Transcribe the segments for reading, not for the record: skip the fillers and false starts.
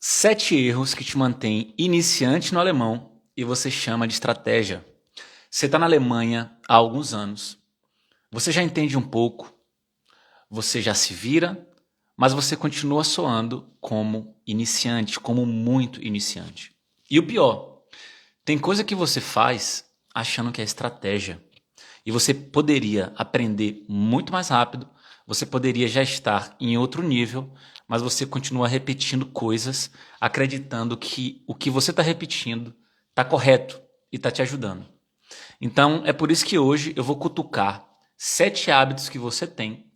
Sete erros que te mantêm iniciante no alemão e você chama de estratégia. Você está na Alemanha há alguns anos, você já entende um pouco, você já se vira, mas você continua soando como iniciante, como muito iniciante. E o pior, tem coisa que você faz achando que é estratégia. E você poderia aprender muito mais rápido, você poderia já estar em outro nível, mas você continua repetindo coisas, acreditando que o que você está repetindo está correto e está te ajudando. Então, é por isso que hoje eu vou cutucar 7 hábitos que você tem,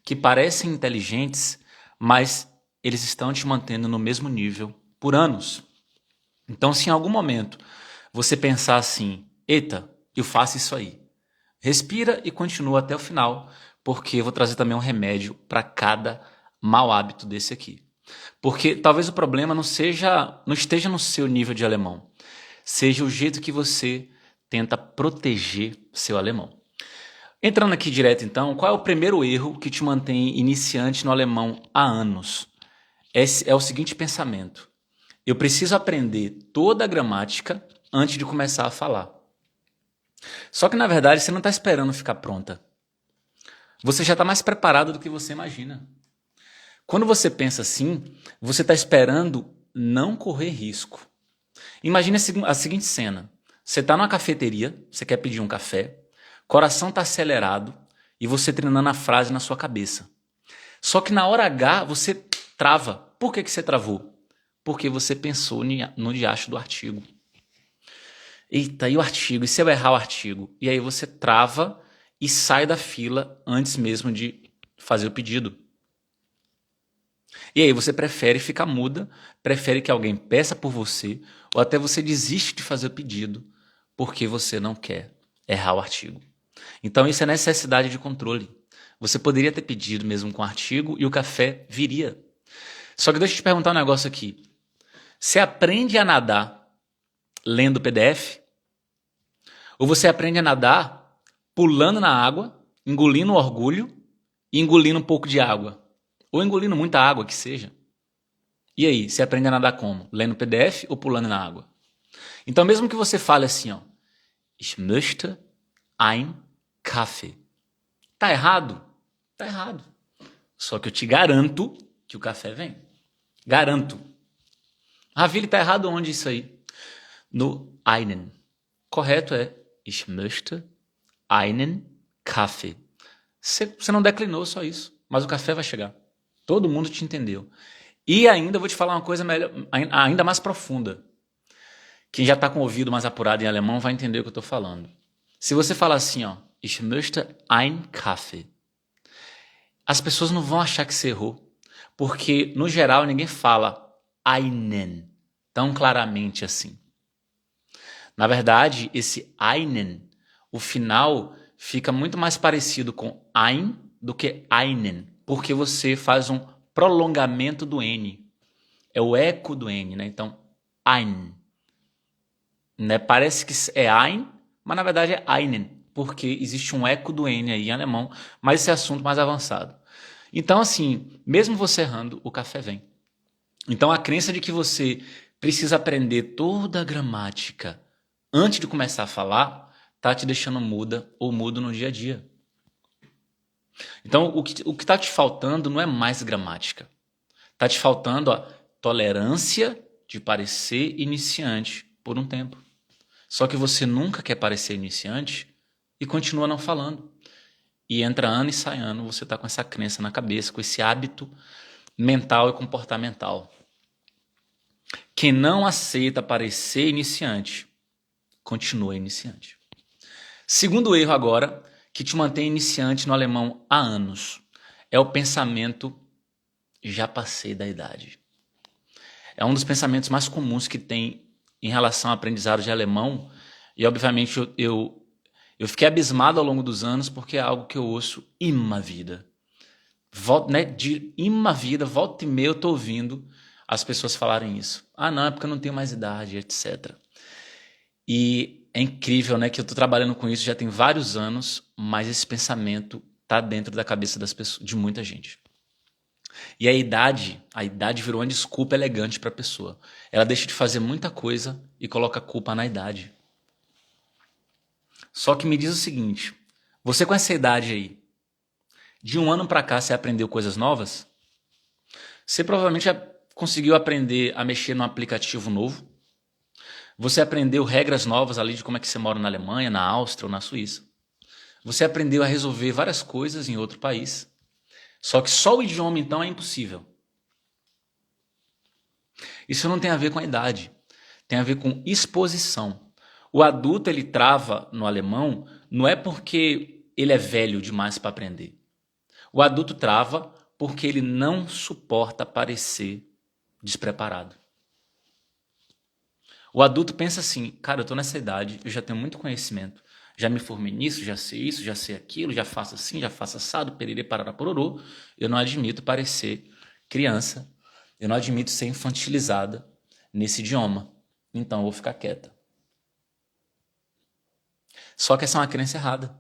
que parecem inteligentes, mas eles estão te mantendo no mesmo nível por anos. Então, se em algum momento você pensar assim, eita, eu faço isso aí, respira e continua até o final, porque eu vou trazer também um remédio para cada mau hábito desse aqui. Porque talvez o problema não esteja no seu nível de alemão, seja o jeito que você tenta proteger seu alemão. Entrando aqui direto então, qual é o primeiro erro que te mantém iniciante no alemão há anos? Esse é o seguinte pensamento: eu preciso aprender toda a gramática antes de começar a falar. Só que na verdade você não está esperando ficar pronta. Você já está mais preparado do que você imagina. Quando você pensa assim, você está esperando não correr risco. Imagine a seguinte cena. Você está numa cafeteria, você quer pedir um café, coração está acelerado e você treinando a frase na sua cabeça. Só que na hora H você trava. Por que você travou? Porque você pensou no diacho do artigo. Eita, e o artigo? E se eu errar o artigo? E aí você trava e sai da fila antes mesmo de fazer o pedido. E aí você prefere ficar muda, prefere que alguém peça por você, ou até você desiste de fazer o pedido, porque você não quer errar o artigo. Então isso é necessidade de controle. Você poderia ter pedido mesmo com o artigo e o café viria. Só que deixa eu te perguntar um negócio aqui. Você aprende a nadar lendo o PDF? Ou você aprende a nadar pulando na água, engolindo o orgulho e engolindo um pouco de água? Ou engolindo muita água, que seja. E aí, você aprende a nadar como? Lendo PDF ou pulando na água? Então, mesmo que você fale assim, ó, Ich möchte ein Kaffee. Tá errado? Tá errado. Só que eu te garanto que o café vem. Garanto. Ravili, tá errado onde isso aí? No einen. Correto é Ich möchte einen Kaffee. Você não declinou só isso, mas o café vai chegar. Todo mundo te entendeu. E ainda vou te falar uma coisa melhor, ainda mais profunda. Quem já está com o ouvido mais apurado em alemão vai entender o que eu estou falando. Se você falar assim, ó, Ich möchte ein Kaffee, as pessoas não vão achar que você errou, porque no geral ninguém fala einen tão claramente assim. Na verdade, esse einen, o final fica muito mais parecido com ein do que einen, porque você faz um prolongamento do N. É o eco do N, né? Então, ein. Né? Parece que é ein, mas na verdade é einen, porque existe um eco do N aí em alemão, mas esse é assunto mais avançado. Então, assim, mesmo você errando, o café vem. Então, a crença de que você precisa aprender toda a gramática antes de começar a falar tá te deixando muda ou mudo no dia a dia. Então, o que está te faltando não é mais gramática. Está te faltando a tolerância de parecer iniciante por um tempo. Só que você nunca quer parecer iniciante e continua não falando. E entra ano e sai ano, você está com essa crença na cabeça, com esse hábito mental e comportamental. Quem não aceita parecer iniciante, continua iniciante. Segundo erro agora, que te mantém iniciante no alemão há anos, é o pensamento já passei da idade. É um dos pensamentos mais comuns que tem em relação ao aprendizado de alemão e obviamente eu fiquei abismado ao longo dos anos porque é algo que eu ouço immer wieder. De immer wieder, volta e meia eu estou ouvindo as pessoas falarem isso. Ah não, é porque eu não tenho mais idade, etc. E é incrível, né, que eu estou trabalhando com isso já tem vários anos, mas esse pensamento está dentro da cabeça das pessoas, de muita gente. E a idade virou uma desculpa elegante para a pessoa. Ela deixa de fazer muita coisa e coloca a culpa na idade. Só que me diz o seguinte, você com essa idade aí, de um ano para cá você aprendeu coisas novas? Você provavelmente já conseguiu aprender a mexer num aplicativo novo. Você aprendeu regras novas ali de como é que você mora na Alemanha, na Áustria ou na Suíça. Você aprendeu a resolver várias coisas em outro país. Só que só o idioma, então, é impossível. Isso não tem a ver com a idade. Tem a ver com exposição. O adulto, ele trava no alemão, não é porque ele é velho demais para aprender. O adulto trava porque ele não suporta parecer despreparado. O adulto pensa assim, cara, eu estou nessa idade, eu já tenho muito conhecimento, já me formei nisso, já sei isso, já sei aquilo, já faço assim, já faço assado, pererê, parará, pororô. Eu não admito parecer criança, eu não admito ser infantilizada nesse idioma, então eu vou ficar quieta. Só que essa é uma crença errada.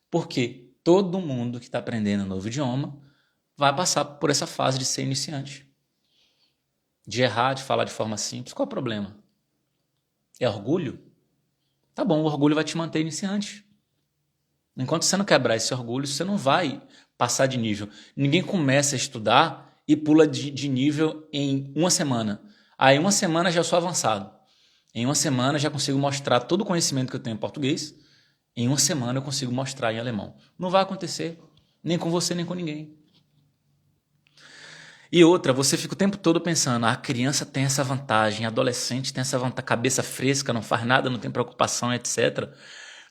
Porque todo mundo que está aprendendo um novo idioma vai passar por essa fase de ser iniciante. De errar, de falar de forma simples. Qual é o problema? É orgulho? Tá bom, o orgulho vai te manter iniciante. Enquanto você não quebrar esse orgulho, você não vai passar de nível. Ninguém começa a estudar e pula de nível em uma semana. Aí, em uma semana já sou avançado. Em uma semana já consigo mostrar todo o conhecimento que eu tenho em português. Em uma semana eu consigo mostrar em alemão. Não vai acontecer. Nem com você, nem com ninguém. E outra, você fica o tempo todo pensando, a criança tem essa vantagem, a adolescente tem essa vantagem, cabeça fresca, não faz nada, não tem preocupação, etc.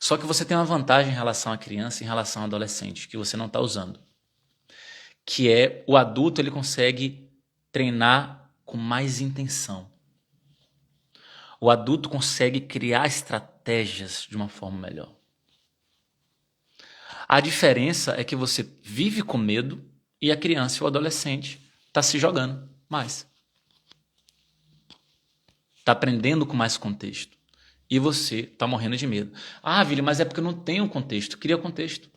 Só que você tem uma vantagem em relação à criança e em relação ao adolescente, que você não está usando. Que é o adulto, ele consegue treinar com mais intenção. O adulto consegue criar estratégias de uma forma melhor. A diferença é que você vive com medo e a criança e o adolescente está se jogando mais. Está aprendendo com mais contexto. E você está morrendo de medo. Ah, Vili, mas é porque eu não tenho contexto. Cria contexto.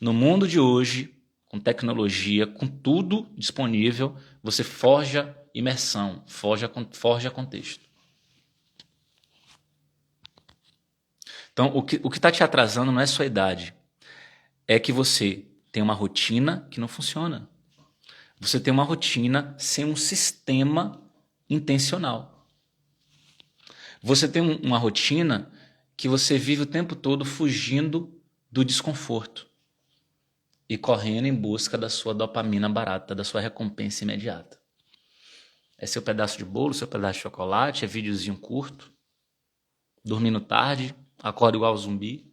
No mundo de hoje, com tecnologia, com tudo disponível, você forja imersão, forja contexto. Então, o que está te atrasando não é sua idade. É que você tem uma rotina que não funciona. Você tem uma rotina sem um sistema intencional. Você tem uma rotina que você vive o tempo todo fugindo do desconforto e correndo em busca da sua dopamina barata, da sua recompensa imediata. É seu pedaço de bolo, seu pedaço de chocolate, é videozinho curto, dormindo tarde, acorda igual zumbi.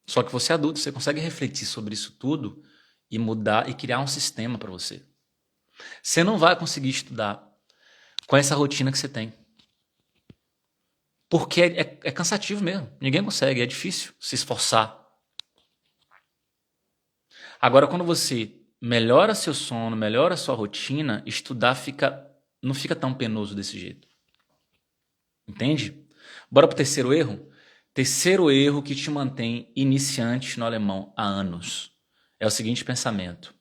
Só que você é adulto, você consegue refletir sobre isso tudo e mudar e criar um sistema para você. Você não vai conseguir estudar com essa rotina que você tem. Porque é cansativo mesmo. Ninguém consegue, é difícil se esforçar. Agora, quando você melhora seu sono, melhora sua rotina, estudar não fica tão penoso desse jeito. Entende? Bora pro terceiro erro? Terceiro erro que te mantém iniciante no alemão há anos. É o seguinte pensamento.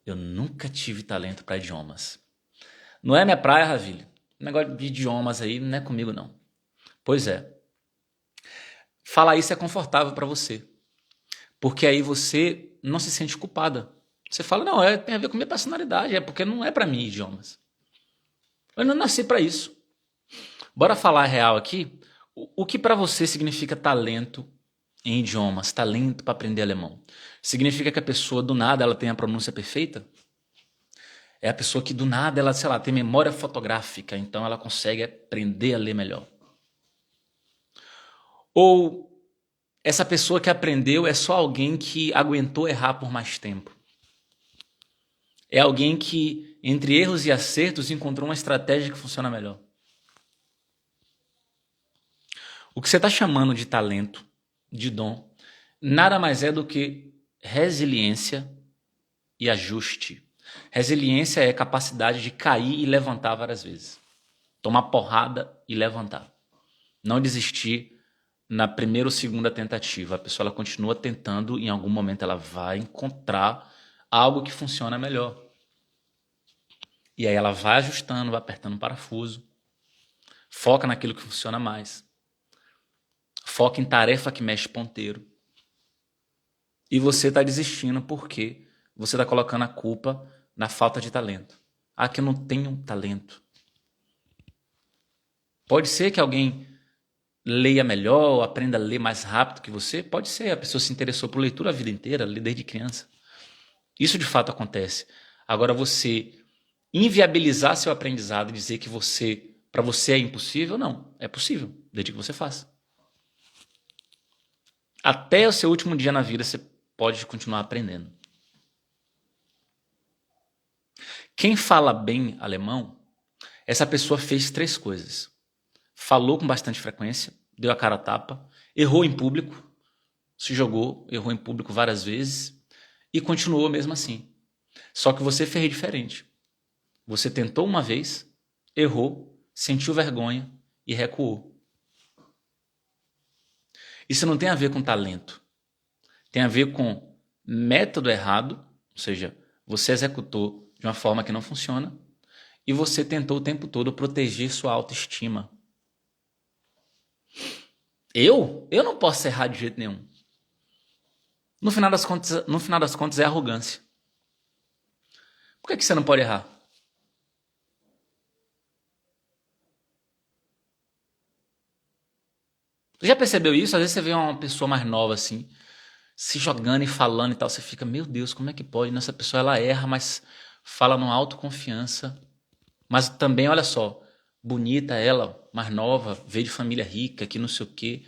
Eu nunca tive talento para idiomas. Não é minha praia, Ravile. Negócio de idiomas aí não é comigo, não. Pois é. Falar isso é confortável para você. Porque aí você não se sente culpada. Você fala, não, tem a ver com minha personalidade, é porque não é para mim idiomas. Eu não nasci para isso. Bora falar a real aqui. O que para você significa talento em idiomas, talento para aprender alemão? Significa que a pessoa do nada ela tem a pronúncia perfeita? É a pessoa que do nada ela, sei lá, tem memória fotográfica, então ela consegue aprender a ler melhor. Ou essa pessoa que aprendeu é só alguém que aguentou errar por mais tempo. É alguém que, entre erros e acertos, encontrou uma estratégia que funciona melhor. O que você está chamando de talento, de dom, nada mais é do que resiliência e ajuste. Resiliência é a capacidade de cair e levantar várias vezes. Tomar porrada e levantar. Não desistir na primeira ou segunda tentativa. A pessoa ela continua tentando, em algum momento ela vai encontrar algo que funciona melhor. E aí ela vai ajustando, vai apertando o parafuso, foca naquilo que funciona mais, foca em tarefa que mexe ponteiro. E você está desistindo porque você está colocando a culpa na falta de talento. Ah, que eu não tenho talento. Pode ser que alguém leia melhor, aprenda a ler mais rápido que você. Pode ser, a pessoa se interessou por leitura a vida inteira, lê desde criança. Isso de fato acontece. Agora você inviabilizar seu aprendizado e dizer que para você é impossível, não. É possível, desde que você faça. Até o seu último dia na vida você pode continuar aprendendo. Quem fala bem alemão, essa pessoa fez 3 coisas. Falou com bastante frequência, deu a cara a tapa, errou em público, se jogou, errou em público várias vezes e continuou mesmo assim. Só que você fez diferente. Você tentou uma vez, errou, sentiu vergonha e recuou. Isso não tem a ver com talento. Tem a ver com método errado, ou seja, você executou de uma forma que não funciona e você tentou o tempo todo proteger sua autoestima. Eu não posso errar de jeito nenhum. No final das contas é arrogância. Por que você não pode errar? Você já percebeu isso? Às vezes você vê uma pessoa mais nova assim, se jogando e falando e tal, você fica, meu Deus, como é que pode? Essa pessoa ela erra, mas fala numa autoconfiança. Mas também, olha só, bonita ela, mais nova, veio de família rica, que não sei o quê.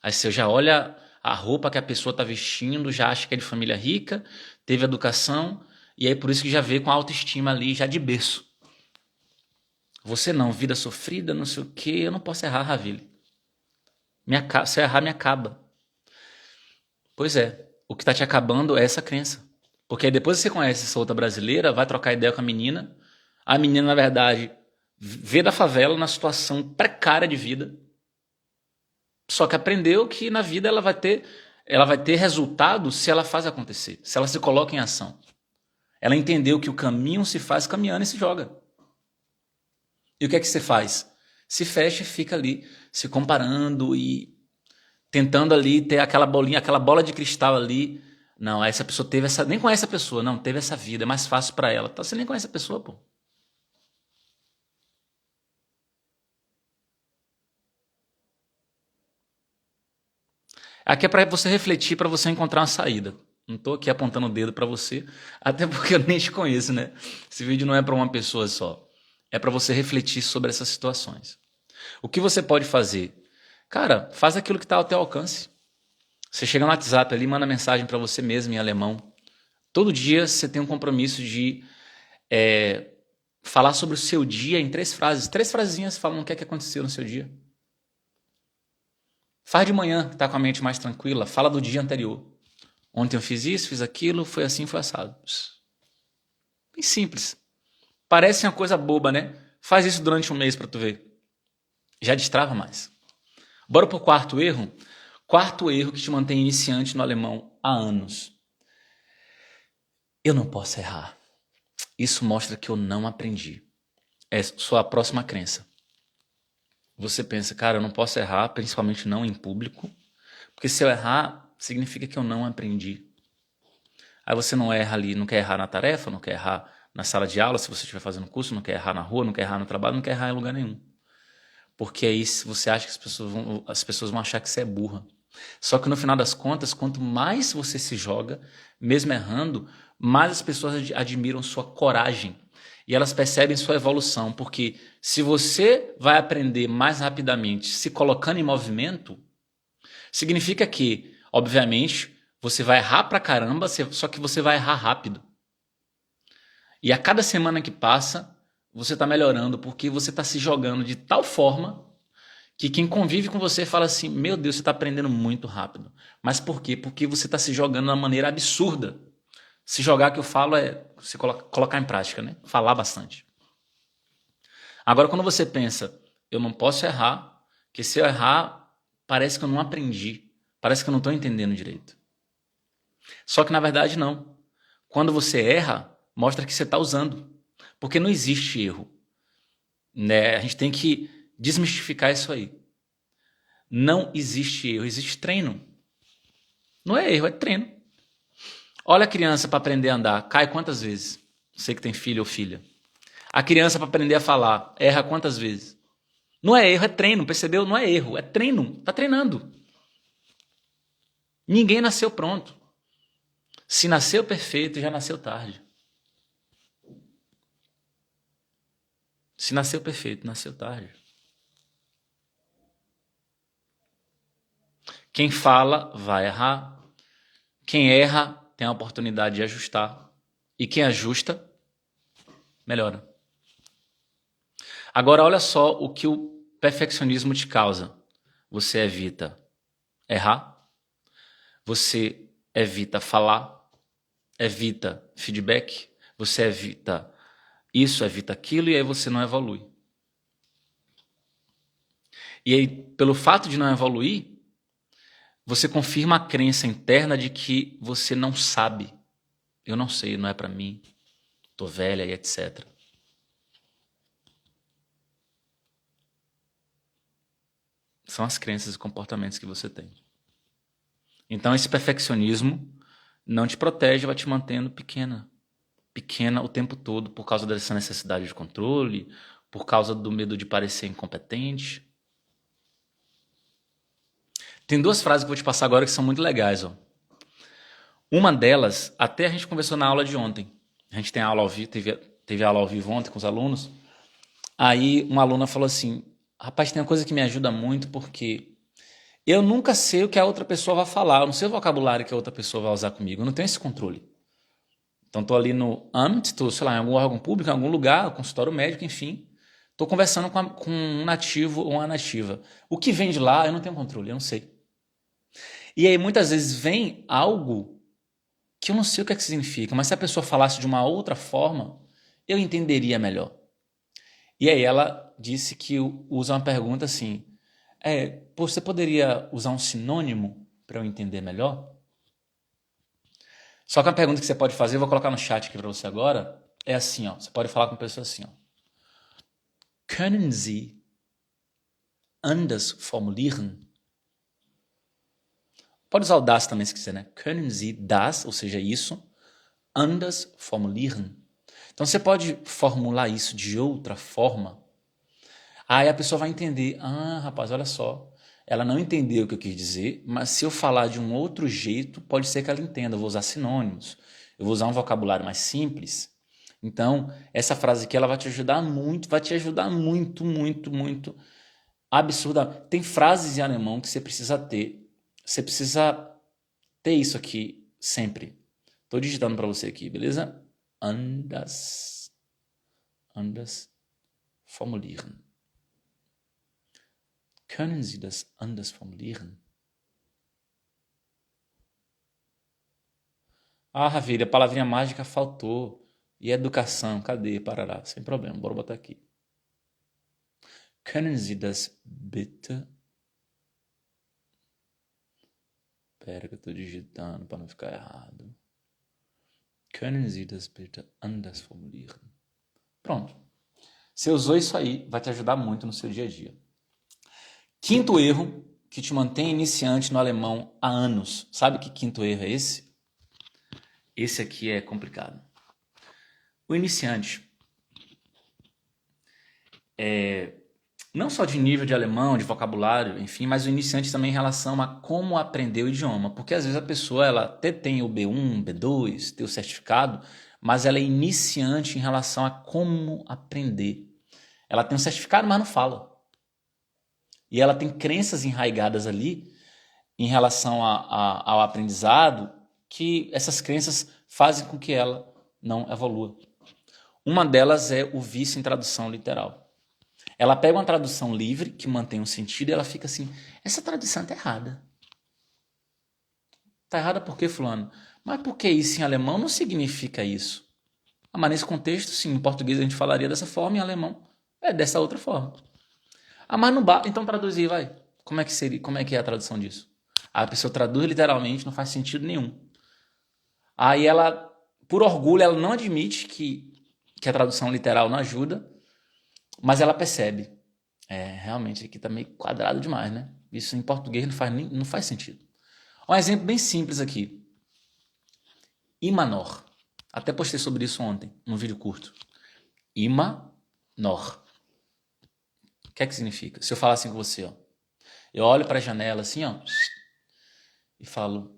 Aí você já olha a roupa que a pessoa está vestindo, já acha que é de família rica, teve educação, e aí por isso que já veio com a autoestima ali, já de berço. Você não, vida sofrida, não sei o quê, eu não posso errar, Ravile. Se eu errar, me acaba. Pois é, o que está te acabando é essa crença. Porque aí depois você conhece essa outra brasileira, vai trocar ideia com a menina, na verdade, vê da favela na situação precária de vida, só que aprendeu que na vida ela vai ter resultado se ela faz acontecer, se ela se coloca em ação. Ela entendeu que o caminho se faz caminhando e se joga. E o que é que você faz? Se fecha e fica ali se comparando e tentando ali ter aquela bolinha, aquela bola de cristal ali. Não, essa pessoa teve essa, nem conhece a pessoa, não, teve essa vida, é mais fácil para ela. Então, você nem conhece a pessoa, pô. Aqui é para você refletir, para você encontrar uma saída. Não estou aqui apontando o dedo para você, até porque eu nem te conheço, né? Esse vídeo não é para uma pessoa só. É para você refletir sobre essas situações. O que você pode fazer? Cara, faz aquilo que está ao teu alcance. Você chega no WhatsApp ali, manda mensagem para você mesmo em alemão. Todo dia você tem um compromisso de falar sobre o seu dia em 3 frases. 3 frasezinhas falando o que é que aconteceu no seu dia. Faz de manhã, que tá com a mente mais tranquila, fala do dia anterior. Ontem eu fiz isso, fiz aquilo, foi assim, foi assado. Bem simples. Parece uma coisa boba, né? Faz isso durante um mês para tu ver. Já destrava mais. Bora pro quarto erro. Quarto erro que te mantém iniciante no alemão há anos. Eu não posso errar. Isso mostra que eu não aprendi. É sua próxima crença. Você pensa, cara, eu não posso errar, principalmente não em público, porque se eu errar, significa que eu não aprendi. Aí você não erra ali, não quer errar na tarefa, não quer errar na sala de aula, se você estiver fazendo curso, não quer errar na rua, não quer errar no trabalho, não quer errar em lugar nenhum. Porque aí você acha que as pessoas vão achar que você é burra. Só que no final das contas, quanto mais você se joga, mesmo errando, mais as pessoas admiram sua coragem. E elas percebem sua evolução, porque se você vai aprender mais rapidamente se colocando em movimento, significa que, obviamente, você vai errar pra caramba, só que você vai errar rápido. E a cada semana que passa, você está melhorando, porque você está se jogando de tal forma que quem convive com você fala assim, meu Deus, você está aprendendo muito rápido. Mas por quê? Porque você está se jogando de uma maneira absurda. Se jogar, que eu falo, é você colocar em prática, né? Falar bastante. Agora, quando você pensa, eu não posso errar, porque se eu errar, parece que eu não aprendi. Parece que eu não estou entendendo direito. Só que, na verdade, não. Quando você erra, mostra que você está usando. Porque não existe erro. Né? A gente tem que desmistificar isso aí. Não existe erro, existe treino. Não é erro, é treino. Olha a criança para aprender a andar, cai quantas vezes? Você que tem filho ou filha. A criança para aprender a falar, erra quantas vezes? Não é erro, é treino, percebeu? Não é erro, é treino. Está treinando. Ninguém nasceu pronto. Se nasceu perfeito, já nasceu tarde. Se nasceu perfeito, nasceu tarde. Quem fala vai errar. Quem erra tem a oportunidade de ajustar. E quem ajusta, melhora. Agora, olha só o que o perfeccionismo te causa. Você evita errar. Você evita falar. Evita feedback. Você evita isso, evita aquilo. E aí você não evolui. E aí, pelo fato de não evoluir, você confirma a crença interna de que você não sabe. Eu não sei, não é para mim. Tô velha e etc. São as crenças e comportamentos que você tem. Então esse perfeccionismo não te protege, vai te mantendo pequena. Pequena o tempo todo por causa dessa necessidade de controle, por causa do medo de parecer incompetente. Tem duas frases que eu vou te passar agora que são muito legais. Ó. Uma delas, até a gente conversou na aula de ontem. A gente tem aula ao vivo, teve aula ao vivo ontem com os alunos. Aí uma aluna falou assim, rapaz, tem uma coisa que me ajuda muito porque eu nunca sei o que a outra pessoa vai falar, eu não sei o vocabulário que a outra pessoa vai usar comigo, eu não tenho esse controle. Então estou ali no AMT, estou, sei lá, em algum órgão público, em algum lugar, consultório médico, enfim. Estou conversando com um nativo ou uma nativa. O que vem de lá, eu não tenho controle, eu não sei. E aí muitas vezes vem algo que eu não sei o que é que significa, mas se a pessoa falasse de uma outra forma, eu entenderia melhor. E aí ela disse que usa uma pergunta assim, você poderia usar um sinônimo para eu entender melhor? Só que a pergunta que você pode fazer, eu vou colocar no chat aqui para você agora, é assim, ó, você pode falar com a pessoa assim, ó. Können Sie anders formulieren? Pode usar o das também se quiser, né? Können Sie das, ou seja, isso, anders formulieren? Então você pode formular isso de outra forma. Aí a pessoa vai entender, rapaz, olha só, ela não entendeu o que eu quis dizer, mas se eu falar de um outro jeito, pode ser que ela entenda. Eu vou usar sinônimos, eu vou usar um vocabulário mais simples. Então, essa frase aqui ela vai te ajudar muito, muito, absurda. Tem frases em alemão que você precisa ter. Você precisa ter isso aqui sempre. Estou digitando para você aqui, beleza? Anders formulieren. Können Sie das anders formulieren? Ravilha, a palavrinha mágica faltou. E educação, cadê? Parará, sem problema, bora botar aqui. Können Sie das bitte... Espera que eu estou digitando para não ficar errado. Können Sie das bitte anders formulieren? Pronto. Você usou isso aí, vai te ajudar muito no seu dia a dia. Quinto erro que te mantém iniciante no alemão há anos. Sabe que quinto erro é esse? Esse aqui é complicado. O iniciante não só de nível de alemão, de vocabulário, enfim, mas o iniciante também em relação a como aprender o idioma. Porque às vezes a pessoa ela até tem o B1, B2, tem o certificado, mas ela é iniciante em relação a como aprender. Ela tem um certificado, mas não fala. E ela tem crenças enraigadas ali em relação ao aprendizado que essas crenças fazem com que ela não evolua. Uma delas é o vício em tradução literal. Ela pega uma tradução livre, que mantém um sentido, e ela fica assim, essa tradução tá errada. Tá errada por quê, fulano? Mas por que isso em alemão não significa isso? Mas nesse contexto, sim, em português a gente falaria dessa forma, em alemão é dessa outra forma. Mas não bate, então traduzir, vai. Como é que seria? Como é que é a tradução disso? A pessoa traduz literalmente, não faz sentido nenhum. Aí ela por orgulho, ela não admite que a tradução literal não ajuda, mas ela percebe. Realmente aqui tá meio quadrado demais, né? Isso em português não faz sentido. Um exemplo bem simples aqui. Imanor. Até postei sobre isso ontem, num vídeo curto. Imanor. O que é que significa? Se eu falar assim com você, ó. Eu olho para a janela assim, ó, e falo,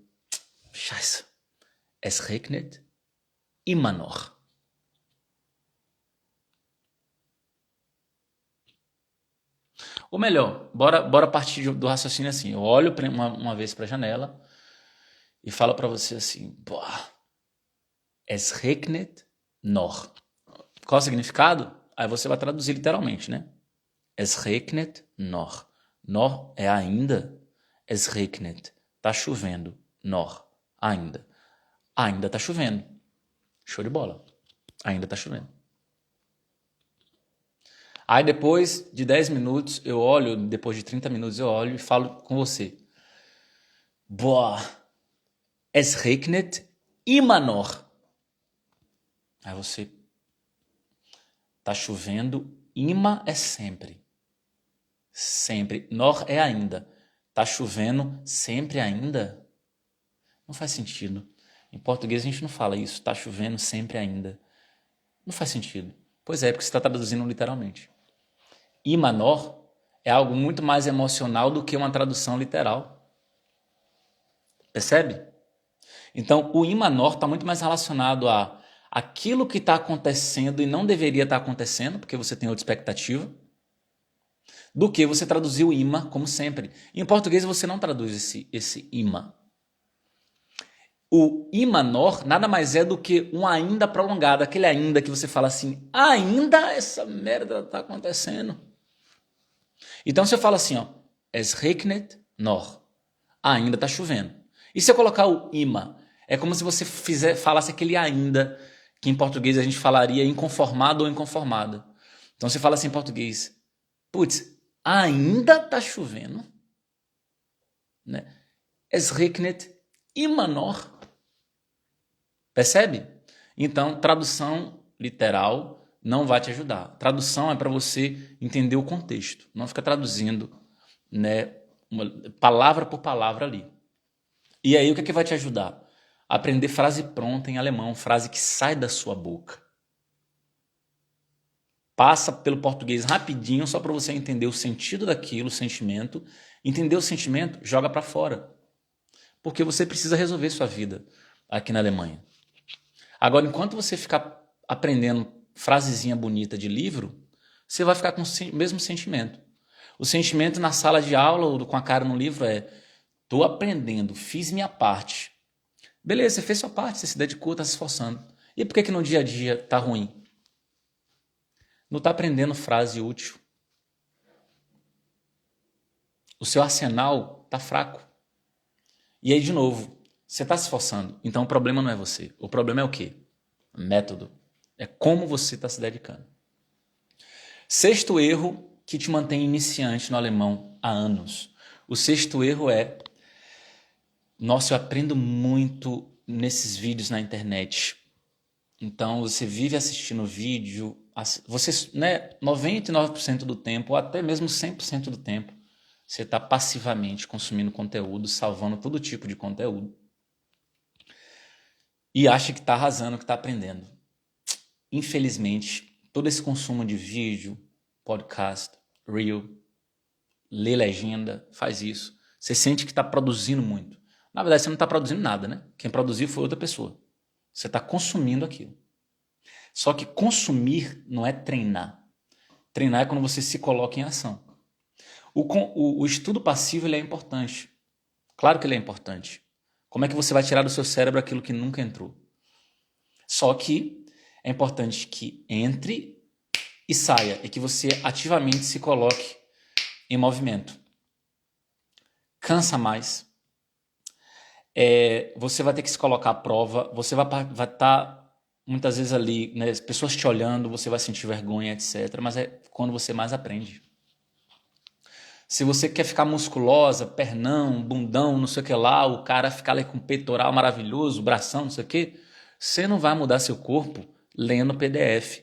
Scheiße, es regnet immer noch. Ou melhor, bora partir do raciocínio assim. Eu olho uma vez para a janela e falo para você assim, es regnet noch. Qual o significado? Aí você vai traduzir literalmente, né? Es regnet noch. Noch é ainda. Es regnet. Tá chovendo. Noch. Ainda. Ainda tá chovendo. Show de bola. Ainda tá chovendo. Aí depois de 10 minutos eu olho, depois de 30 minutos eu olho e falo com você. Es regnet immer noch. Aí você, tá chovendo, immer é sempre. Sempre. Noch é ainda. Tá chovendo sempre ainda? Não faz sentido. Em português a gente não fala isso. Tá chovendo sempre ainda. Não faz sentido. Pois é, porque você está traduzindo literalmente. Immer noch é algo muito mais emocional do que uma tradução literal. Percebe? Então, o immer noch está muito mais relacionado a aquilo que está acontecendo e não deveria estar acontecendo, porque você tem outra expectativa, do que você traduzir o ima como sempre. Em português você não traduz esse ima. O imanor nada mais é do que um ainda prolongado, aquele ainda que você fala assim, ainda essa merda está acontecendo. Então você fala assim, ó, es regnet noch, ainda está chovendo. E se eu colocar o ima, é como se você falasse aquele ainda, que em português a gente falaria inconformado ou inconformada. Então você fala assim em português, putz, ainda está chovendo, né? Es regnet immer noch. Percebe? Então, tradução literal não vai te ajudar. Tradução é para você entender o contexto. Não fica traduzindo, né, palavra por palavra ali. E aí, o que é que vai te ajudar? Aprender frase pronta em alemão, frase que sai da sua boca. Passa pelo português rapidinho, só para você entender o sentido daquilo, o sentimento. Entender o sentimento, joga para fora. Porque você precisa resolver sua vida aqui na Alemanha. Agora, enquanto você ficar aprendendo frasezinha bonita de livro, você vai ficar com o mesmo sentimento. O sentimento na sala de aula ou com a cara no livro é: tô aprendendo, fiz minha parte. Beleza, você fez sua parte, você se dedicou, está se esforçando. E por que no dia a dia tá ruim? Não está aprendendo frase útil. O seu arsenal tá fraco. E aí, de novo, você está se esforçando. Então o problema não é você. O problema é o quê? Método. É como você está se dedicando. Sexto erro que te mantém iniciante no alemão há anos. O sexto erro é: nossa, eu aprendo muito nesses vídeos na internet. Então você vive assistindo vídeo, você, né, 99% do tempo, ou até mesmo 100% do tempo, você está passivamente consumindo conteúdo, salvando todo tipo de conteúdo. E acha que está arrasando, que está aprendendo. Infelizmente, todo esse consumo de vídeo, podcast, reel, ler legenda, faz isso. Você sente que está produzindo muito. Na verdade, você não está produzindo nada, né? Quem produziu foi outra pessoa. Você está consumindo aquilo. Só que consumir não é treinar. Treinar é quando você se coloca em ação. O estudo passivo ele é importante. Claro que ele é importante. Como é que você vai tirar do seu cérebro aquilo que nunca entrou? Só que é importante que entre e saia, e que você ativamente se coloque em movimento. Cansa mais. Você vai ter que se colocar à prova, você vai estar muitas vezes ali, né, as pessoas te olhando, você vai sentir vergonha, etc. Mas é quando você mais aprende. Se você quer ficar musculosa, pernão, bundão, não sei o que lá, o cara ficar ali com peitoral maravilhoso, bração, não sei o que, Você não vai mudar seu corpo lendo PDF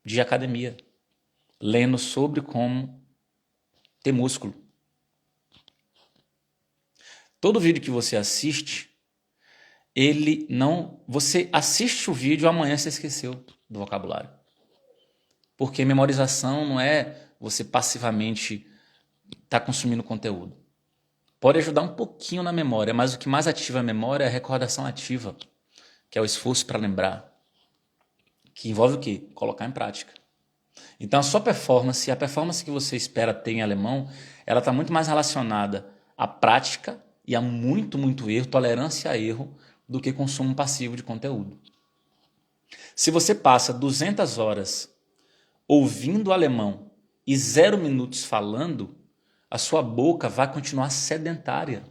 de academia, lendo sobre como ter músculo. Todo vídeo que você assiste, você assiste o vídeo, amanhã você esqueceu do vocabulário. Porque memorização não é você passivamente estar consumindo conteúdo. Pode ajudar um pouquinho na memória, mas o que mais ativa a memória é a recordação ativa, que é o esforço para lembrar, que envolve o quê? Colocar em prática. Então a sua performance, a performance que você espera ter em alemão, ela está muito mais relacionada à prática e a muito erro, tolerância a erro, do que consumo passivo de conteúdo. Se você passa 200 horas ouvindo alemão e 0 minutos falando, a sua boca vai continuar sedentária.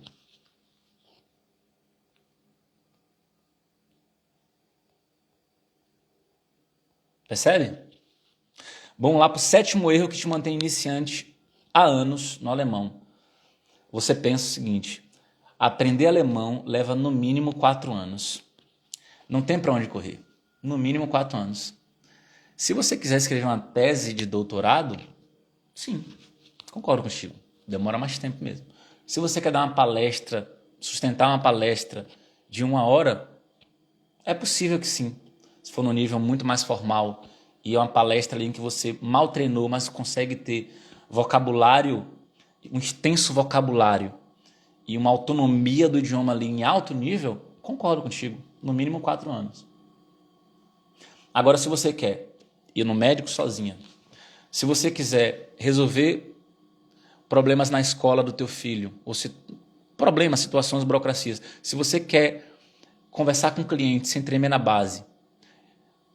Percebe? Vamos lá para o 7º erro que te mantém iniciante há anos no alemão. Você pensa o seguinte: aprender alemão leva no mínimo 4 anos. Não tem para onde correr. No mínimo 4 anos. Se você quiser escrever uma tese de doutorado, sim, concordo contigo. Demora mais tempo mesmo. Se você quer dar uma palestra, sustentar uma palestra de 1 hora, é possível que sim. Se for num nível muito mais formal e é uma palestra ali em que você mal treinou, mas consegue ter vocabulário, um extenso vocabulário e uma autonomia do idioma ali em alto nível, concordo contigo. No mínimo 4 anos. Agora, se você quer ir no médico sozinha, se você quiser resolver problemas na escola do teu filho, ou problemas, situações, burocracias, se você quer conversar com o cliente sem tremer na base,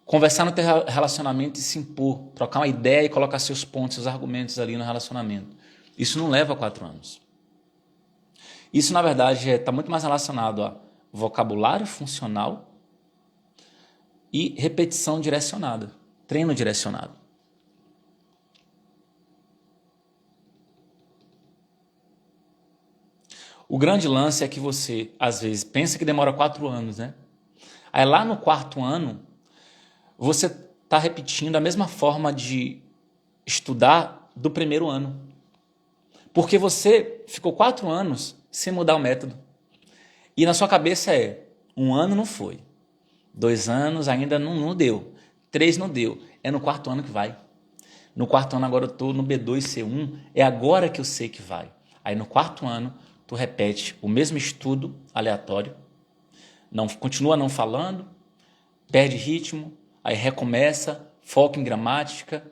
conversar no teu relacionamento e se impor, trocar uma ideia e colocar seus pontos, seus argumentos ali no relacionamento, isso não leva 4 anos. Isso, na verdade, está muito mais relacionado a vocabulário funcional e repetição direcionada, treino direcionado. O grande lance é que você, às vezes, pensa que demora 4 anos, né? Aí lá no 4º ano, você está repetindo a mesma forma de estudar do 1º ano. Porque você ficou 4 anos sem mudar o método. E na sua cabeça 1 ano não foi. 2 anos ainda não deu. 3 não deu. É no 4º ano que vai. No 4º ano agora eu estou no B2, C1. É agora que eu sei que vai. Aí no 4º ano, tu repete o mesmo estudo aleatório, continua não falando, perde ritmo, aí recomeça, foca em gramática,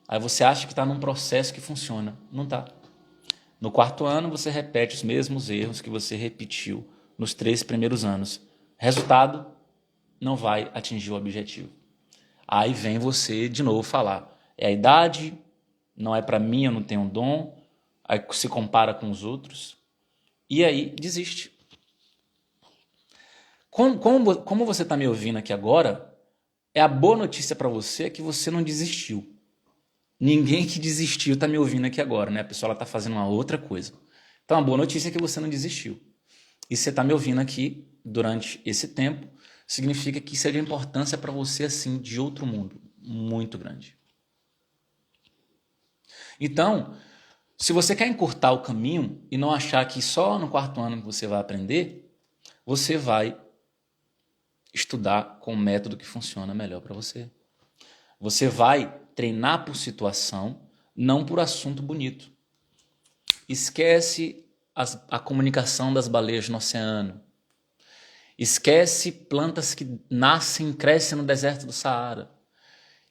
aí você acha que está num processo que funciona. Não está. No 4º ano, você repete os mesmos erros que você repetiu nos 3 primeiros anos. Resultado, não vai atingir o objetivo. Aí vem você de novo falar, é a idade, não é para mim, eu não tenho um dom, aí se compara com os outros, e aí desiste. Como você está me ouvindo aqui agora, a boa notícia para você é que você não desistiu. Ninguém que desistiu está me ouvindo aqui agora, né? A pessoa está fazendo uma outra coisa. Então a boa notícia é que você não desistiu. E você está me ouvindo aqui durante esse tempo, significa que isso é de importância para você, assim, de outro mundo, muito grande. Então, se você quer encurtar o caminho e não achar que só no 4º ano que você vai aprender, você vai estudar com um método que funciona melhor para você. Você vai treinar por situação, não por assunto bonito. Esquece a comunicação das baleias no oceano. Esquece plantas que nascem e crescem no deserto do Saara.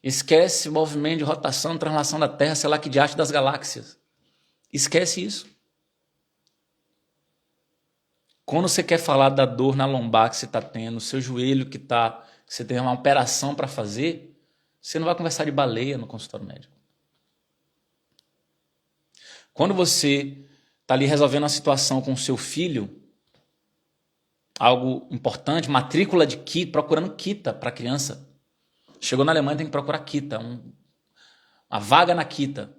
Esquece o movimento de rotação, translação da Terra, sei lá que diacho das galáxias. Esquece isso. Quando você quer falar da dor na lombar que você está tendo, seu joelho que você tem uma operação para fazer, você não vai conversar de baleia no consultório médico. Quando você está ali resolvendo uma situação com o seu filho, algo importante, matrícula de Kita, procurando Kita para a criança. Chegou na Alemanha, tem que procurar Kita, uma vaga na Kita.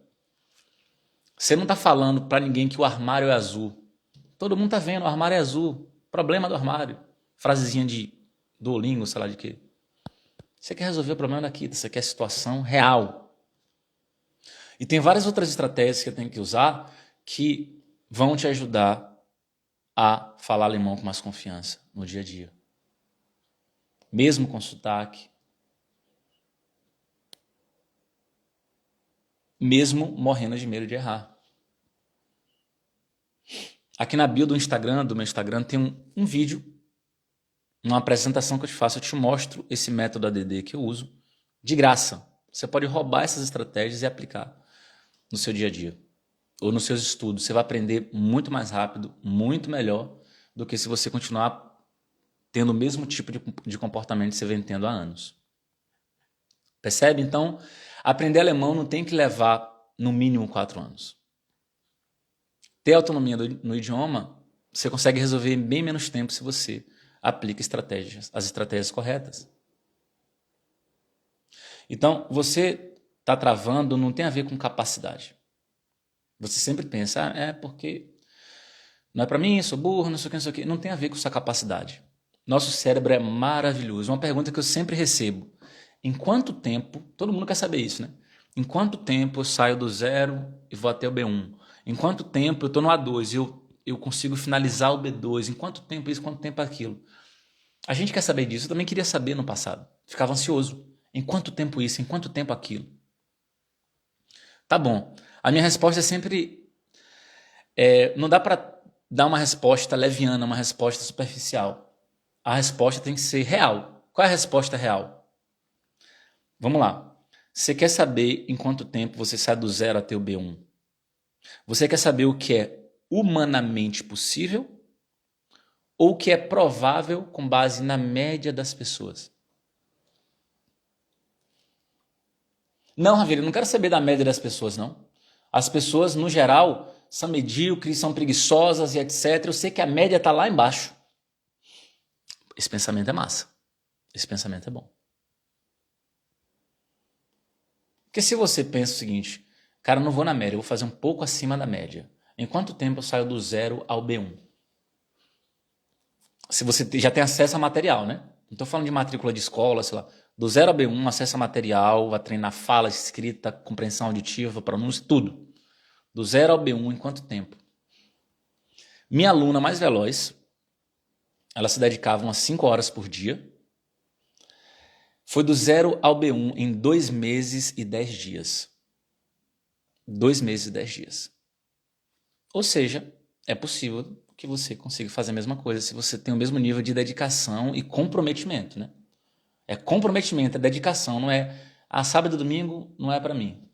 Você não está falando para ninguém que o armário é azul. Todo mundo está vendo, o armário é azul. Problema do armário. Frasezinha de Duolingo, sei lá de quê. Você quer resolver o problema daqui, você quer situação real. E tem várias outras estratégias que você tem que usar que vão te ajudar a falar alemão com mais confiança no dia a dia. Mesmo com sotaque. Mesmo morrendo de medo de errar. Aqui na bio do meu Instagram, tem um vídeo, uma apresentação que eu te faço. Eu te mostro esse método ADD que eu uso de graça. Você pode roubar essas estratégias e aplicar no seu dia a dia ou nos seus estudos. Você vai aprender muito mais rápido, muito melhor do que se você continuar tendo o mesmo tipo de comportamento que você vem tendo há anos. Percebe? Então, aprender alemão não tem que levar no mínimo 4 anos. Ter autonomia no idioma, você consegue resolver em bem menos tempo se você aplica as estratégias corretas. Então, você está travando não tem a ver com capacidade. Você sempre pensa, é porque não é para mim, sou burro, não sei o que, não sei o que. Não tem a ver com sua capacidade. Nosso cérebro é maravilhoso. Uma pergunta que eu sempre recebo. Em quanto tempo, todo mundo quer saber isso, né? Em quanto tempo eu saio do 0 e vou até o B1? Em quanto tempo eu estou no A2 e eu consigo finalizar o B2? Em quanto tempo isso, quanto tempo aquilo? A gente quer saber disso. Eu também queria saber no passado. Ficava ansioso. Em quanto tempo isso? Em quanto tempo aquilo? Tá bom. A minha resposta é sempre... não dá para dar uma resposta leviana, uma resposta superficial. A resposta tem que ser real. Qual é a resposta real? Vamos lá. Você quer saber em quanto tempo você sai do 0 até o B1? Você quer saber o que é humanamente possível ou o que é provável com base na média das pessoas? Não, Ravira, eu não quero saber da média das pessoas, não. As pessoas, no geral, são medíocres, são preguiçosas e etc. Eu sei que a média está lá embaixo. Esse pensamento é massa. Esse pensamento é bom. Porque se você pensa o seguinte, cara, eu não vou na média, eu vou fazer um pouco acima da média. Em quanto tempo eu saio do 0 ao B1? Se você já tem acesso a material, né? Não estou falando de matrícula de escola, sei lá. Do 0 ao B1, acesso a material, vai treinar fala, escrita, compreensão auditiva, pronúncia, tudo. Do 0 ao B1, em quanto tempo? Minha aluna mais veloz, ela se dedicava umas 5 horas por dia. Foi do 0 ao B1 em 2 meses e 10 dias. 2 meses e 10 dias. Ou seja, é possível que você consiga fazer a mesma coisa se você tem o mesmo nível de dedicação e comprometimento, né? É comprometimento, é dedicação, não é sábado e domingo não é para mim.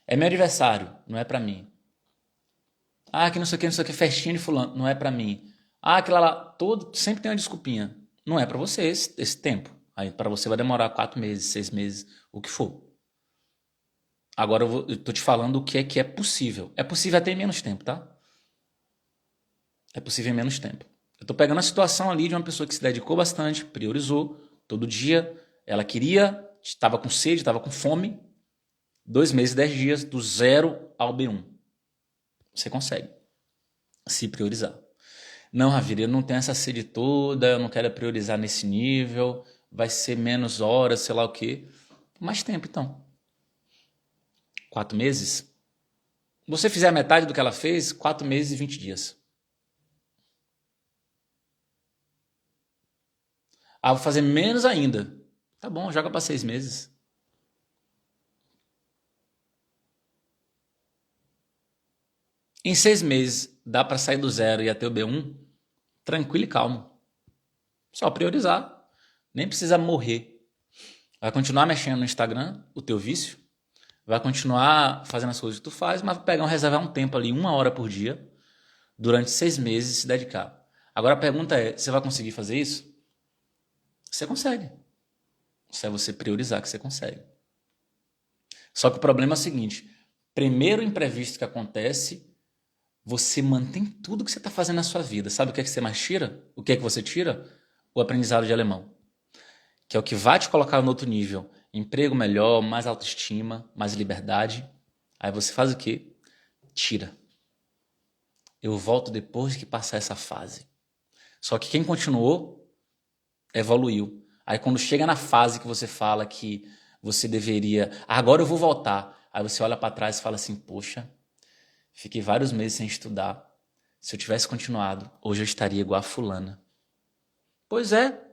É meu aniversário, não é para mim. Que não sei o que, festinha de fulano, não é para mim. Aquela lá, sempre tem uma desculpinha. Não é para você esse tempo. Aí para você vai demorar 4 meses, 6 meses, o que for. Agora eu tô te falando o que é possível. É possível até em menos tempo, tá? É possível em menos tempo. Eu tô pegando a situação ali de uma pessoa que se dedicou bastante, priorizou, todo dia, ela queria, estava com sede, estava com fome. 2 meses, 10 dias, do 0 ao B1. Você consegue se priorizar. Não, Ravira, eu não tenho essa sede toda, eu não quero priorizar nesse nível, vai ser menos horas, sei lá o quê. Mais tempo, então. 4 meses? Se você fizer a metade do que ela fez, 4 meses e 20 dias. Vou fazer menos ainda. Tá bom, joga para 6 meses. Em 6 meses, dá para sair do 0 e até o B1 tranquilo e calmo. Só priorizar. Nem precisa morrer. Vai continuar mexendo no Instagram, o teu vício. Vai continuar fazendo as coisas que tu faz, mas vai pegar reservar um tempo ali, 1 hora por dia, durante 6 meses e se dedicar. Agora a pergunta é, você vai conseguir fazer isso? Você consegue. Isso é você priorizar que você consegue. Só que o problema é o seguinte, primeiro imprevisto que acontece, você mantém tudo que você está fazendo na sua vida. Sabe o que é que você mais tira? O que é que você tira? O aprendizado de alemão. Que é o que vai te colocar no outro nível. Emprego melhor, mais autoestima, mais liberdade. Aí você faz o quê? Tira. Eu volto depois que passar essa fase. Só que quem continuou evoluiu. Aí quando chega na fase que você fala que você deveria, agora eu vou voltar. Aí você olha para trás e fala assim, poxa, fiquei vários meses sem estudar. Se eu tivesse continuado, hoje eu estaria igual a fulana. Pois é.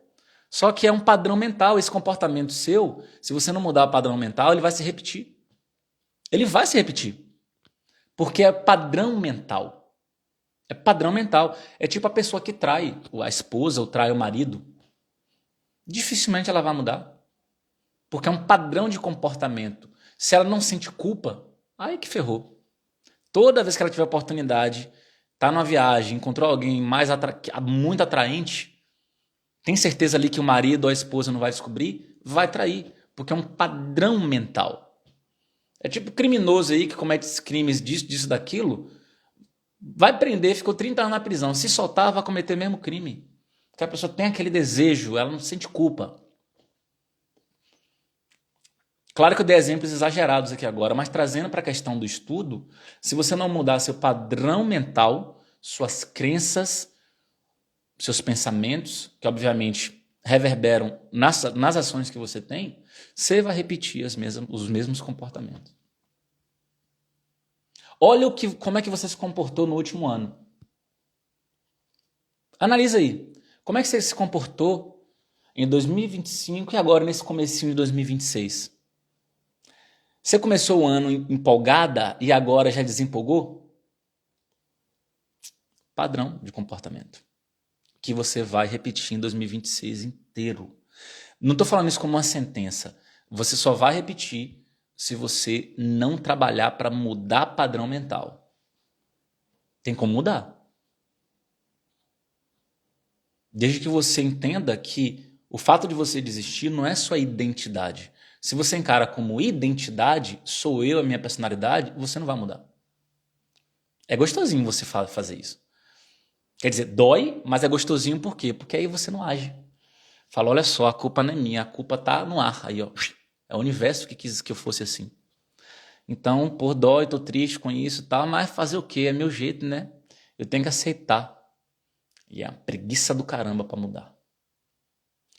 Só que é um padrão mental, esse comportamento seu, se você não mudar o padrão mental, ele vai se repetir. Ele vai se repetir. Porque é padrão mental. É padrão mental. É tipo a pessoa que trai a esposa ou trai o marido. Dificilmente ela vai mudar. Porque é um padrão de comportamento. Se ela não sente culpa, aí que ferrou. Toda vez que ela tiver oportunidade, tá numa viagem, encontrou alguém muito atraente, tem certeza ali que o marido ou a esposa não vai descobrir? Vai trair. Porque é um padrão mental. É tipo criminoso aí que comete crimes disso, daquilo. Vai prender, ficou 30 anos na prisão. Se soltar, vai cometer o mesmo crime. Porque a pessoa tem aquele desejo, ela não sente culpa. Claro que eu dei exemplos exagerados aqui agora, mas trazendo para a questão do estudo, se você não mudar seu padrão mental, suas crenças, seus pensamentos, que obviamente reverberam nas ações que você tem, você vai repetir os mesmos comportamentos. Olha como é que você se comportou no último ano. Analisa aí. Como é que você se comportou em 2025 e agora nesse comecinho de 2026? Você começou o ano empolgada e agora já desempolgou? Padrão de comportamento que você vai repetir em 2026 inteiro. Não estou falando isso como uma sentença. Você só vai repetir se você não trabalhar para mudar padrão mental. Tem como mudar. Desde que você entenda que o fato de você desistir não é sua identidade. Se você encara como identidade, sou eu, a minha personalidade, você não vai mudar. É gostosinho você fazer isso. Quer dizer, dói, mas é gostosinho por quê? Porque aí você não age. Fala, olha só, a culpa não é minha, a culpa tá no ar. Aí, ó, é o universo que quis que eu fosse assim. Então, por dói, tô triste com isso e tal, mas fazer o quê? É meu jeito, né? Eu tenho que aceitar. E é uma preguiça do caramba para mudar.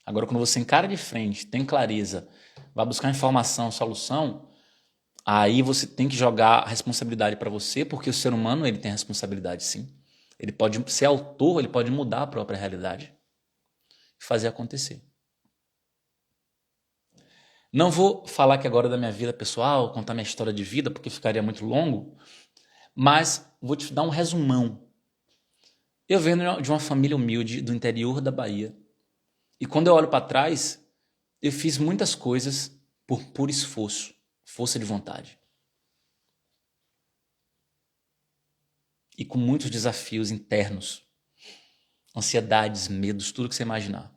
Agora, quando você encara de frente, tem clareza, vai buscar informação, solução, aí você tem que jogar a responsabilidade para você, porque o ser humano ele tem responsabilidade, sim. Ele pode ser autor, ele pode mudar a própria realidade e fazer acontecer. Não vou falar aqui agora da minha vida pessoal, contar minha história de vida, porque ficaria muito longo, mas vou te dar um resumão. Eu venho de uma família humilde do interior da Bahia. E quando eu olho para trás, eu fiz muitas coisas por puro esforço, força de vontade. E com muitos desafios internos, ansiedades, medos, tudo que você imaginar.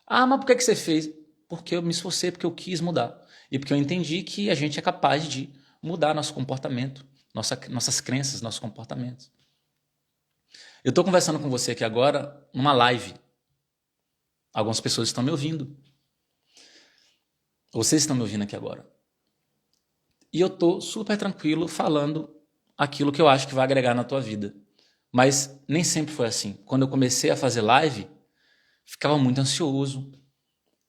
Ah, mas por que você fez? Porque eu me esforcei, porque eu quis mudar. E porque eu entendi que a gente é capaz de mudar nosso comportamento, nossas crenças, nossos comportamentos. Eu estou conversando com você aqui agora numa live. Algumas pessoas estão me ouvindo. Vocês estão me ouvindo aqui agora. E eu estou super tranquilo falando aquilo que eu acho que vai agregar na tua vida. Mas nem sempre foi assim. Quando eu comecei a fazer live, ficava muito ansioso,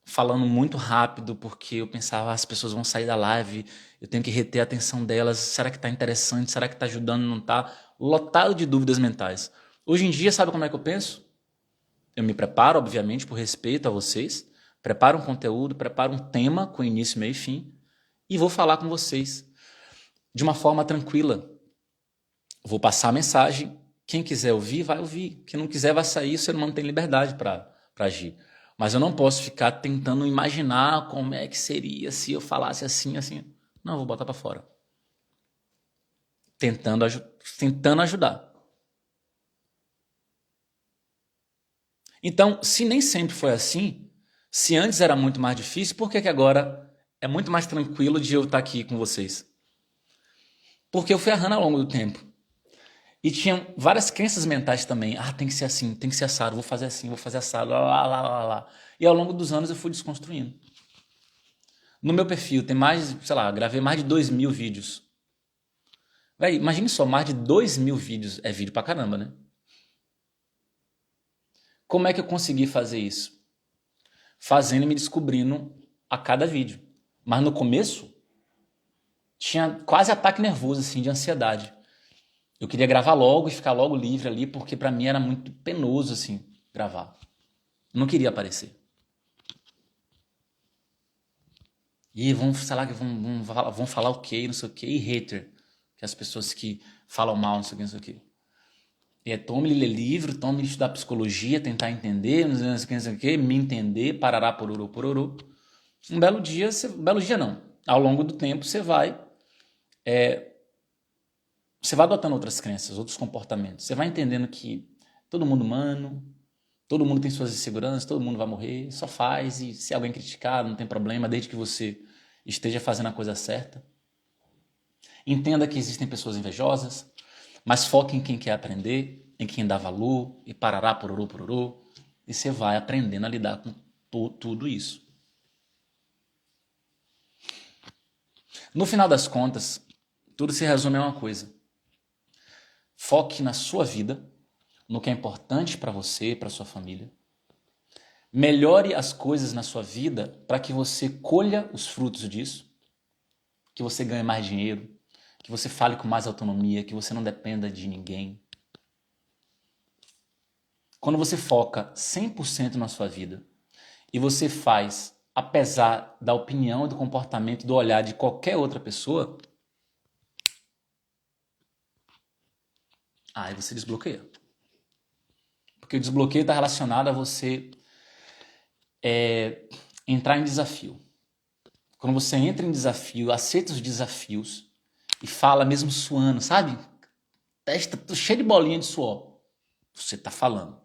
falando muito rápido, porque eu pensava, as pessoas vão sair da live, eu tenho que reter a atenção delas, será que está interessante, será que está ajudando, não está? Lotado de dúvidas mentais. Hoje em dia, sabe como é que eu penso? Eu me preparo, obviamente, por respeito a vocês, preparo um conteúdo, preparo um tema com início, meio e fim, e vou falar com vocês de uma forma tranquila. Vou passar a mensagem, quem quiser ouvir, vai ouvir. Quem não quiser, vai sair, o ser humano tem liberdade para agir. Mas eu não posso ficar tentando imaginar como é que seria se eu falasse assim, assim. Não, eu vou botar para fora. Tentando ajudar. Então, se nem sempre foi assim, se antes era muito mais difícil, por que agora é muito mais tranquilo de eu estar aqui com vocês? Porque eu fui errando ao longo do tempo. E tinham várias crenças mentais também. Ah, tem que ser assim, tem que ser assado, vou fazer assim, vou fazer assado, lá. E ao longo dos anos eu fui desconstruindo. No meu perfil tem mais, sei lá, gravei mais de 2.000 vídeos. Véi, imagine só, mais de 2.000 vídeos. É vídeo pra caramba, né? Como é que eu consegui fazer isso? Fazendo e me descobrindo a cada vídeo. Mas no começo, tinha quase ataque nervoso, assim, de ansiedade. Eu queria gravar logo e ficar logo livre ali, porque pra mim era muito penoso, assim, gravar. Eu não queria aparecer. E vamos, sei lá, vão falar o quê, não sei o quê, e hater, que é as pessoas que falam mal, não sei o quê, não sei o quê. E tome ler livro, tome estudar psicologia, tentar entender, não sei o que, não sei o que, me entender, parará, pororô, pororô. Um belo dia, um belo dia não, ao longo do tempo você vai adotando outras crenças, outros comportamentos. Você vai entendendo que todo mundo humano, todo mundo tem suas inseguranças, todo mundo vai morrer, só faz, e se alguém criticar, não tem problema, desde que você esteja fazendo a coisa certa. Entenda que existem pessoas invejosas, mas foque em quem quer aprender, em quem dá valor, e parará, pororô, pororô, e você vai aprendendo a lidar com tudo isso. No final das contas, tudo se resume a uma coisa. Foque na sua vida, no que é importante para você e para sua família. Melhore as coisas na sua vida para que você colha os frutos disso, que você ganhe mais dinheiro, que você fale com mais autonomia, que você não dependa de ninguém. Quando você foca 100% na sua vida e você faz, apesar da opinião, do comportamento, do olhar de qualquer outra pessoa, aí você desbloqueia. Porque o desbloqueio está relacionado a você entrar em desafio. Quando você entra em desafio, aceita os desafios e fala mesmo suando, sabe? Testa cheio de bolinha de suor. Você está falando.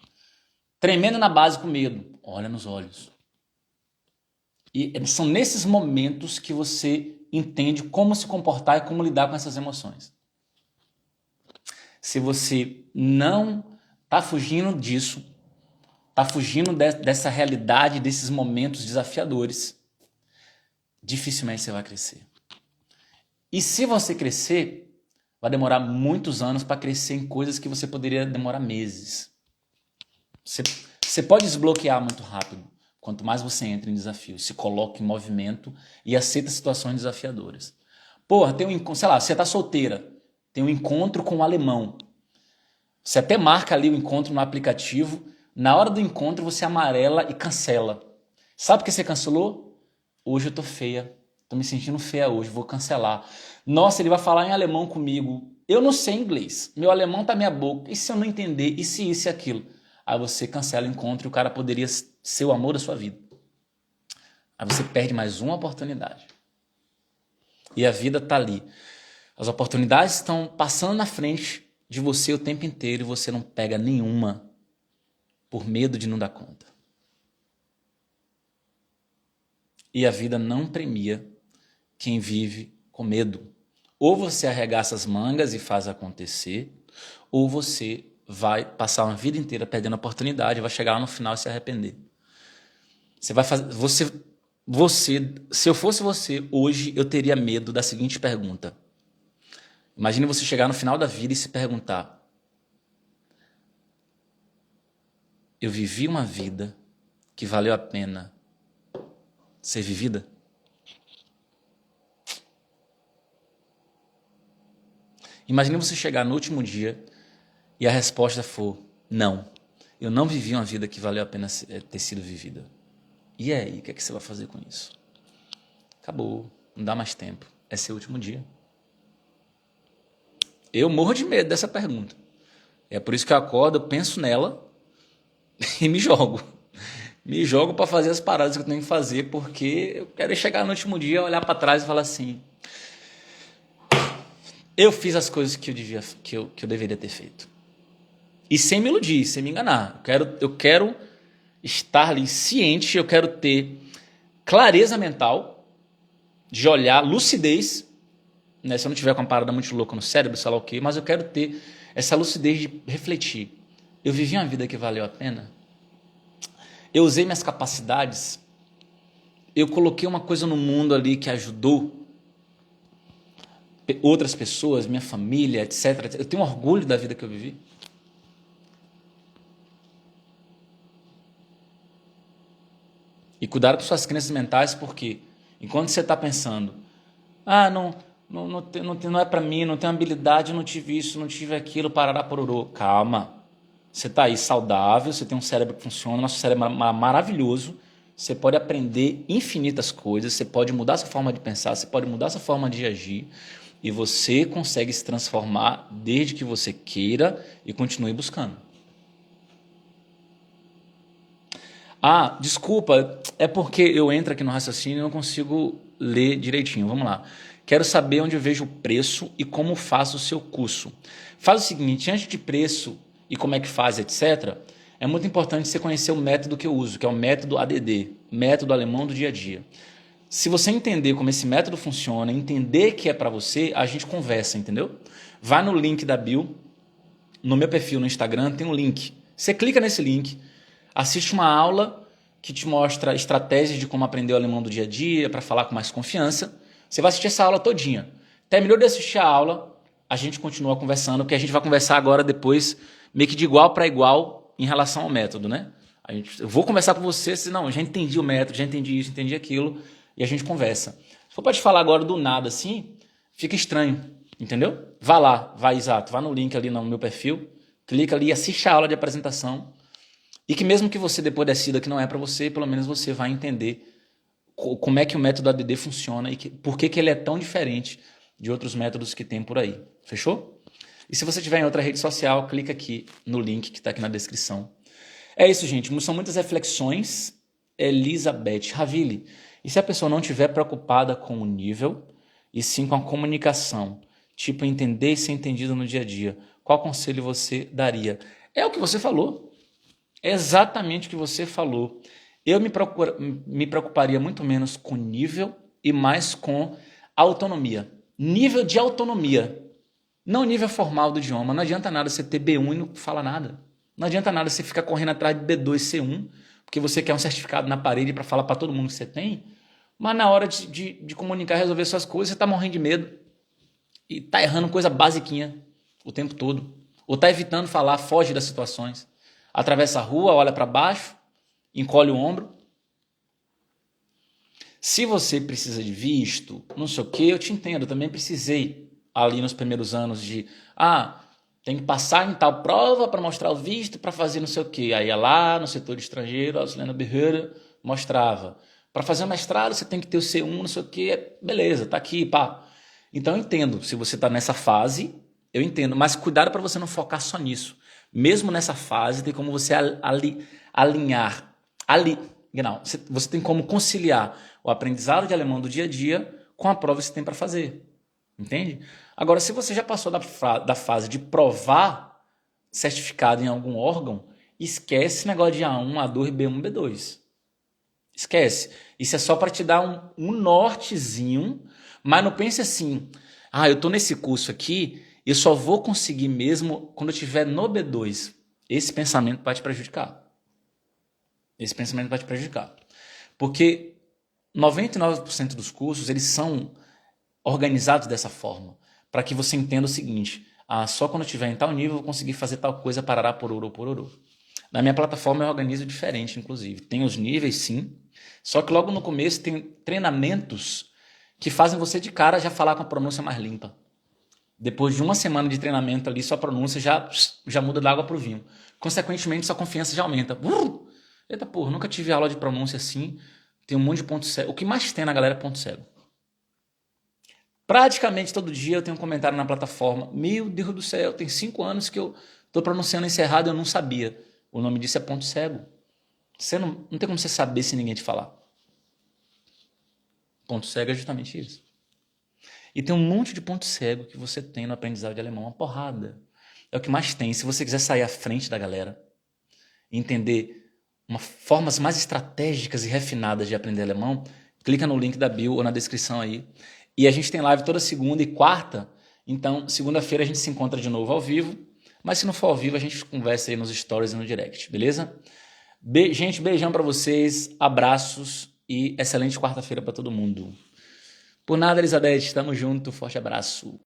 Tremendo na base com medo. Olha nos olhos. E são nesses momentos que você entende como se comportar e como lidar com essas emoções. Se você não está fugindo disso, está fugindo dessa realidade, desses momentos desafiadores, dificilmente você vai crescer. E se você crescer, vai demorar muitos anos para crescer em coisas que você poderia demorar meses. Você pode desbloquear muito rápido, quanto mais você entra em desafio, se coloca em movimento e aceita situações desafiadoras. Porra, sei lá, você tá solteira, tem um encontro com um alemão. Você até marca ali o encontro no aplicativo, na hora do encontro você amarela e cancela. Sabe por que você cancelou? Hoje eu tô feia, tô me sentindo feia hoje, vou cancelar. Nossa, ele vai falar em alemão comigo. Eu não sei inglês, meu alemão tá meia boca. E se eu não entender? E se isso e aquilo? Aí você cancela o encontro e o cara poderia ser o amor da sua vida. Aí você perde mais uma oportunidade. E a vida tá ali. As oportunidades estão passando na frente de você o tempo inteiro e você não pega nenhuma por medo de não dar conta. E a vida não premia quem vive com medo. Ou você arregaça as mangas e faz acontecer, ou você vai passar uma vida inteira perdendo a oportunidade, vai chegar lá no final e se arrepender. Você vai fazer, se eu fosse você, hoje eu teria medo da seguinte pergunta. Imagine você chegar no final da vida e se perguntar: eu vivi uma vida que valeu a pena ser vivida? Imagine você chegar no último dia e a resposta for: não, eu não vivi uma vida que valeu a pena ter sido vivida. E aí, o que é que você vai fazer com isso? Acabou, não dá mais tempo, é seu último dia. Eu morro de medo dessa pergunta. É por isso que eu acordo, eu penso nela e me jogo. Me jogo para fazer as paradas que eu tenho que fazer, porque eu quero chegar no último dia, olhar para trás e falar assim: eu fiz as coisas que eu deveria ter feito. E sem me iludir, sem me enganar. Eu quero estar ali ciente, eu quero ter clareza mental, de olhar, lucidez, né? Se eu não tiver com uma parada muito louca no cérebro, sei lá o quê, mas eu quero ter essa lucidez de refletir. Eu vivi uma vida que valeu a pena? Eu usei minhas capacidades? Eu coloquei uma coisa no mundo ali que ajudou outras pessoas, minha família, etc, etc. Eu tenho orgulho da vida que eu vivi? E cuidado com suas crenças mentais, porque enquanto você está pensando, não é para mim, não tenho habilidade, não tive isso, não tive aquilo, parará pororô. Calma. Você está aí saudável, você tem um cérebro que funciona, nosso cérebro é maravilhoso, você pode aprender infinitas coisas, você pode mudar sua forma de pensar, você pode mudar sua forma de agir, e você consegue se transformar desde que você queira e continue buscando. Desculpa, é porque eu entro aqui no raciocínio e não consigo ler direitinho. Vamos lá. Quero saber onde eu vejo o preço e como faço o seu curso. Faz o seguinte, antes de preço e como é que faz, etc., é muito importante você conhecer o método que eu uso, que é o método ADD, método alemão do dia a dia. Se você entender como esse método funciona, entender que é para você, a gente conversa, entendeu? Vai no link da bio, no meu perfil no Instagram tem um link. Você clica nesse link, assiste uma aula que te mostra estratégias de como aprender o alemão do dia a dia, para falar com mais confiança. Você vai assistir essa aula todinha. Terminou de assistir a aula, a gente continua conversando, porque a gente vai conversar agora depois, meio que de igual para igual em relação ao método, né? Eu vou conversar com você, se não, eu já entendi o método, já entendi isso, entendi aquilo, e a gente conversa. Se for para te falar agora do nada assim, fica estranho, entendeu? Vá lá, vá no link ali no meu perfil, clica ali, assiste a aula de apresentação, e que mesmo que você depois decida que não é para você, pelo menos você vai entender como é que o método ADD funciona e por que ele é tão diferente de outros métodos que tem por aí. Fechou? E se você estiver em outra rede social, clica aqui no link que está aqui na descrição. É isso, gente. São muitas reflexões. Elizabeth Ravili. E se a pessoa não estiver preocupada com o nível, e sim com a comunicação, tipo entender e ser entendido no dia a dia, qual conselho você daria? É o que você falou. É exatamente o que você falou. Eu me preocuparia muito menos com nível e mais com autonomia. Nível de autonomia. Não nível formal do idioma. Não adianta nada você ter B1 e não falar nada. Não adianta nada você ficar correndo atrás de B2, C1, porque você quer um certificado na parede para falar para todo mundo que você tem, mas na hora de comunicar e resolver suas coisas, você está morrendo de medo. E está errando coisa basiquinha o tempo todo. Ou está evitando falar, foge das situações. Atravessa a rua, olha para baixo, encolhe o ombro. Se você precisa de visto, não sei o que, eu te entendo. Eu também precisei ali nos primeiros anos de... tem que passar em tal prova para mostrar o visto, para fazer não sei o que. Aí ia lá no setor de estrangeiro, a Ausländerbehörde Behörde, mostrava. Para fazer um mestrado, você tem que ter o C1, não sei o que. Beleza, tá aqui, pá. Então eu entendo. Se você está nessa fase, eu entendo. Mas cuidado para você não focar só nisso. Mesmo nessa fase, tem como você alinhar. Você tem como conciliar o aprendizado de alemão do dia a dia com a prova que você tem para fazer. Entende? Agora, se você já passou da fase de provar certificado em algum órgão, esquece esse negócio de A1, A2, B1, B2. Esquece. Isso é só para te dar um nortezinho, mas não pense assim, eu estou nesse curso aqui, eu só vou conseguir mesmo quando eu estiver no B2. Esse pensamento vai te prejudicar. Porque 99% dos cursos, eles são organizados dessa forma, para que você entenda o seguinte, só quando eu estiver em tal nível eu vou conseguir fazer tal coisa, parará, pororô. Na minha plataforma eu organizo diferente, inclusive. Tem os níveis, sim, só que logo no começo tem treinamentos que fazem você de cara já falar com a pronúncia mais limpa. Depois de uma semana de treinamento ali, sua pronúncia já muda da água para o vinho. Consequentemente, sua confiança já aumenta. Eita porra, nunca tive aula de pronúncia assim. Tem um monte de ponto cego. O que mais tem na galera é ponto cego. Praticamente todo dia eu tenho um comentário na plataforma. Meu Deus do céu, tem 5 anos que eu estou pronunciando isso errado e eu não sabia. O nome disso é ponto cego. Você não tem como você saber se ninguém te falar. Ponto cego é justamente isso. E tem um monte de ponto cego que você tem no aprendizado de alemão, uma porrada. É o que mais tem. Se você quiser sair à frente da galera, entender formas mais estratégicas e refinadas de aprender alemão, clica no link da bio ou na descrição aí. E a gente tem live toda segunda e quarta, então segunda-feira a gente se encontra de novo ao vivo, mas se não for ao vivo a gente conversa aí nos stories e no direct, beleza? Gente, beijão pra vocês, abraços e excelente quarta-feira pra todo mundo. Por nada, Elizabeth, tamo junto, forte abraço.